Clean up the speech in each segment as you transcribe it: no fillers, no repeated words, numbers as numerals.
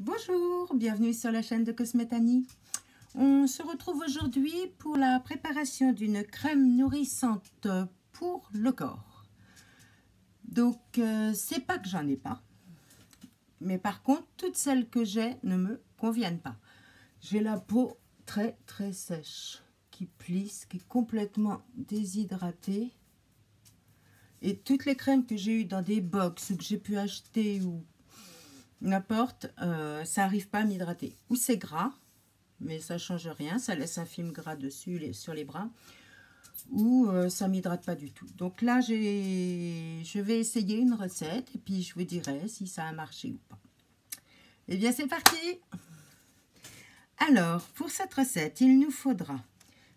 Bonjour, bienvenue sur la chaîne de Cosmétanie. On se retrouve aujourd'hui pour la préparation d'une crème nourrissante pour le corps. Donc, c'est pas que j'en ai pas, mais par contre, toutes celles que j'ai ne me conviennent pas. J'ai la peau très sèche, qui plisse, qui est complètement déshydratée. Et toutes les crèmes que j'ai eues dans des box ou que j'ai pu acheter ou n'importe, ça n'arrive pas à m'hydrater. Ou c'est gras, mais ça change rien, ça laisse un film gras dessus sur les bras, ou ça m'hydrate pas du tout. Donc là, je vais essayer une recette et puis je vous dirai si ça a marché ou pas. Et bien c'est parti. Alors pour cette recette, il nous faudra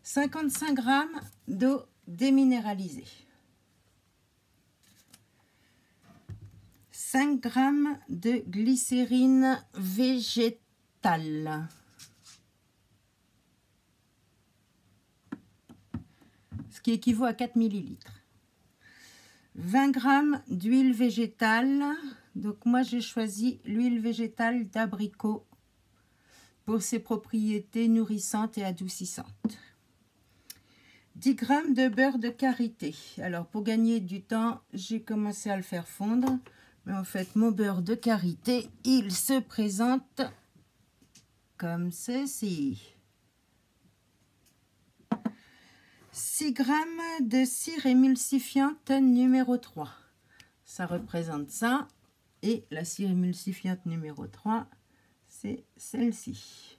55 g d'eau déminéralisée, 5 g de glycérine végétale, ce qui équivaut à 4 ml, 20 g d'huile végétale. Donc moi j'ai choisi l'huile végétale d'abricot pour ses propriétés nourrissantes et adoucissantes. 10 g de beurre de karité. Alors pour gagner du temps, j'ai commencé à le faire fondre. Mais en fait, mon beurre de karité, il se présente comme ceci. 6 g de cire émulsifiante numéro 3. Ça représente ça. Et la cire émulsifiante numéro 3, c'est celle-ci.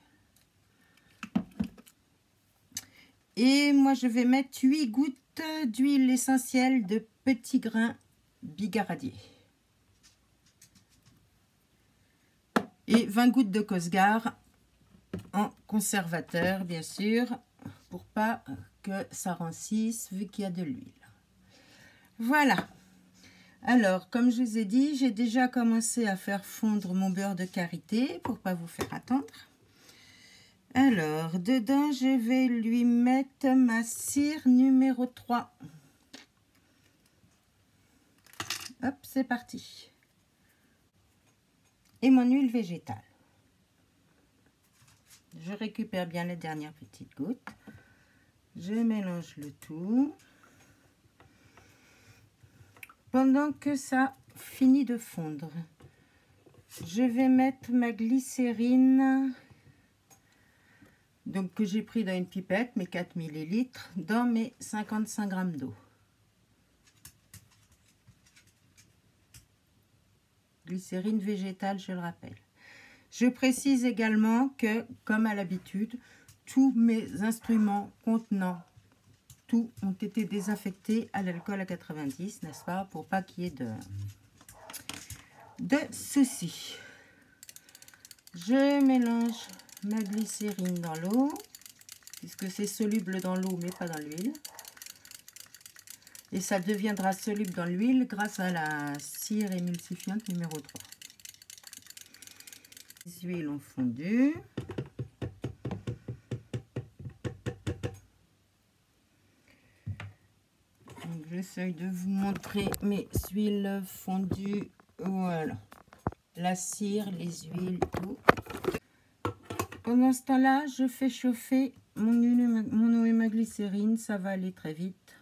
Et moi, je vais mettre 8 gouttes d'huile essentielle de petits grains bigaradier. Et 20 gouttes de Cosgar en conservateur, bien sûr, pour pas que ça rancisse vu qu'il y a de l'huile. Voilà. Alors, comme je vous ai dit, j'ai déjà commencé à faire fondre mon beurre de karité pour pas vous faire attendre. Alors, dedans, je vais lui mettre ma cire numéro 3. Hop, c'est parti. Et mon huile végétale. Je récupère bien les dernières petites gouttes. Je mélange le tout. Pendant que ça finit de fondre, je vais mettre ma glycérine, donc que j'ai pris dans une pipette, mes 4 ml, dans mes 55 g d'eau. Glycérine végétale, je le rappelle. Je précise également que, comme à l'habitude, tous mes instruments contenant tout ont été désinfectés à l'alcool à 90, n'est-ce pas, pour pas qu'il y ait de soucis. Je mélange ma glycérine dans l'eau, puisque c'est soluble dans l'eau mais pas dans l'huile. Et ça deviendra soluble dans l'huile grâce à la cire émulsifiante numéro 3. Les huiles ont fondu. J'essaye de vous montrer mes huiles fondues. Voilà. La cire, les huiles, tout. Pendant ce temps-là, je fais chauffer mon eau et ma glycérine. Ça va aller très vite.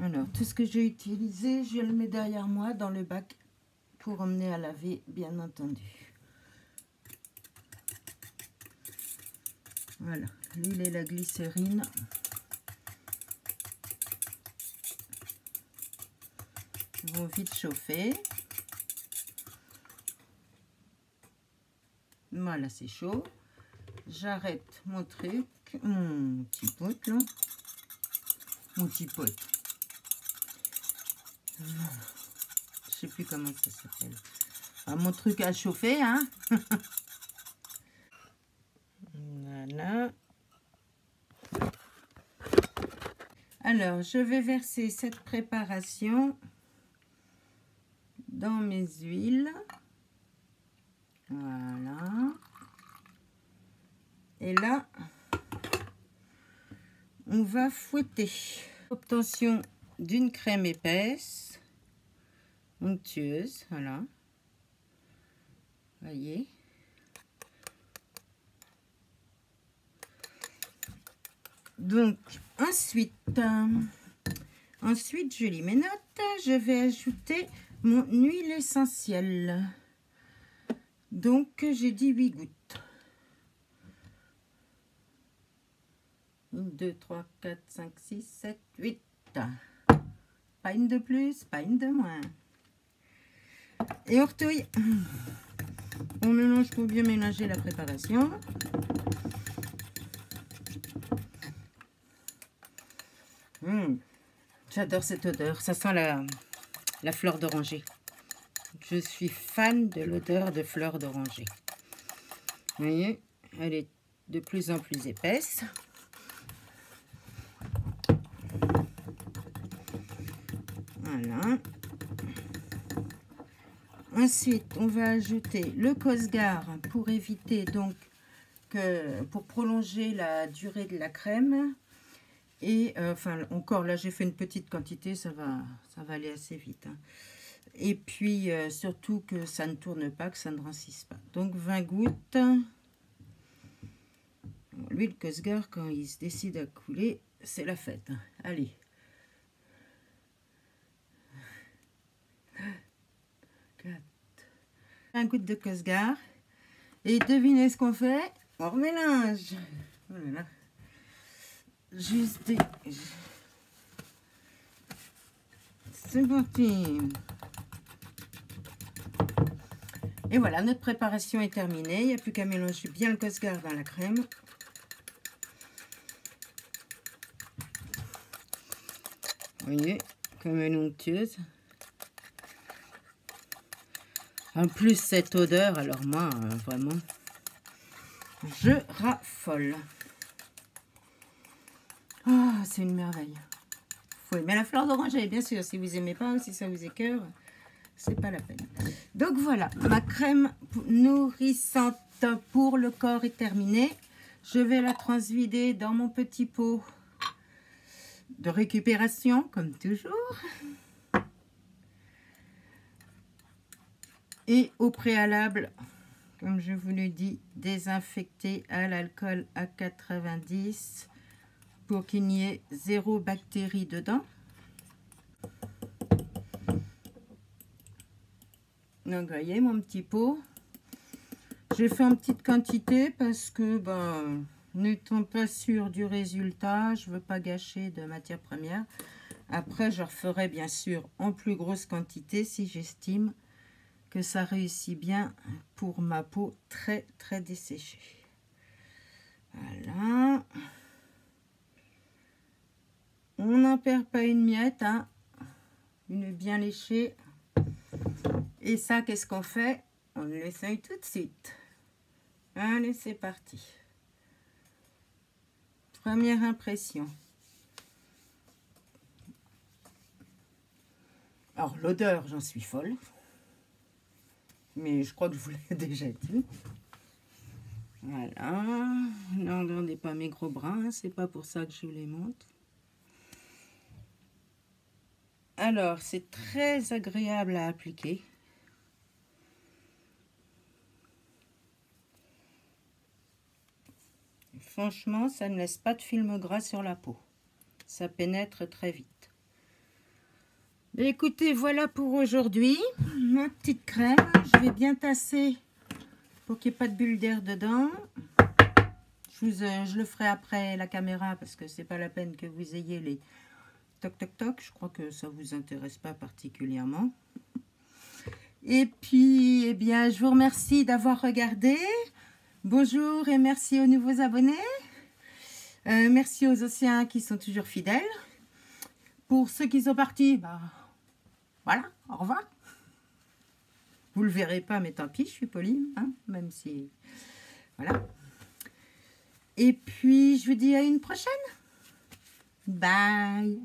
Alors, tout ce que j'ai utilisé, je le mets derrière moi dans le bac pour emmener à laver, bien entendu. Voilà, l'huile et la glycérine. Vont vite chauffer. Voilà, c'est chaud. J'arrête mon truc, mon petit pot là. Mon petit pot. Je sais plus comment ça s'appelle. Ah, mon truc à chauffer, hein. Voilà. Alors, je vais verser cette préparation dans mes huiles. Voilà. Et là, on va fouetter. Obtention d'une crème épaisse, onctueuse, voilà. voyez. Donc, ensuite, je lis mes notes. Je vais ajouter mon huile essentielle. Donc, j'ai dit 8 gouttes. 1, 2, 3, 4, 5, 6, 7, 8. Pas une de plus, pas une de moins. Et on retouille. On mélange pour bien mélanger la préparation. J'adore cette odeur. Ça sent la fleur d'oranger. Je suis fan de l'odeur de fleur d'oranger. Vous voyez, elle est de plus en plus épaisse. Voilà. Ensuite, on va ajouter le Cosgar pour éviter donc pour prolonger la durée de la crème. Et enfin, encore là, j'ai fait une petite quantité, ça va aller assez vite. Hein. Et puis, surtout que ça ne tourne pas, que ça ne rancisse pas. Donc, 20 gouttes. L'huile Cosgar, quand il se décide à couler, c'est la fête. Hein. Allez. 20 gouttes de Cosgar. Et devinez ce qu'on fait? On remélange. Voilà. Juste des... C'est parti. Et voilà, notre préparation est terminée. Il n'y a plus qu'à mélanger bien le Cosgar dans la crème. Vous voyez, comme elle est onctueuse. En plus, cette odeur, alors moi, vraiment, je raffole. Oh, c'est une merveille. Faut aimer la fleur d'oranger, bien sûr. Si vous n'aimez pas, si ça vous écœure, c'est pas la peine. Donc voilà, ma crème nourrissante pour le corps est terminée. Je vais la transvider dans mon petit pot de récupération, comme toujours. Et au préalable, comme je vous le dis, désinfecter à l'alcool à 90 pour qu'il n'y ait 0 bactérie dedans. Donc, vous voyez mon petit pot. J'ai fait en petite quantité parce que, n'étant pas sûre du résultat, je ne veux pas gâcher de matière première. Après, je referai bien sûr en plus grosse quantité si j'estime que ça réussit bien pour ma peau très très desséchée. Voilà. On n'en perd pas une miette, hein. Une bien léchée. Et ça, qu'est-ce qu'on fait? On l'essaye tout de suite. Allez, c'est parti. Première impression. Alors, l'odeur, j'en suis folle. Mais je crois que je vous l'ai déjà dit. Voilà. Ne regardez pas mes gros bras, c'est pas pour ça que je vous les montre. Alors, c'est très agréable à appliquer. Franchement, ça ne laisse pas de film gras sur la peau. Ça pénètre très vite. Mais écoutez, voilà pour aujourd'hui. Ma petite crème. Je vais bien tasser pour qu'il n'y ait pas de bulles d'air dedans. Je le ferai après la caméra parce que c'est pas la peine que vous ayez les toc toc toc. Je crois que ça vous intéresse pas particulièrement. Et puis, eh bien, je vous remercie d'avoir regardé. Bonjour et merci aux nouveaux abonnés. Merci aux anciens qui sont toujours fidèles. Pour ceux qui sont partis, voilà, au revoir. Vous le verrez pas, mais tant pis, je suis polie, hein, même si... Voilà. Et puis, je vous dis à une prochaine. Bye.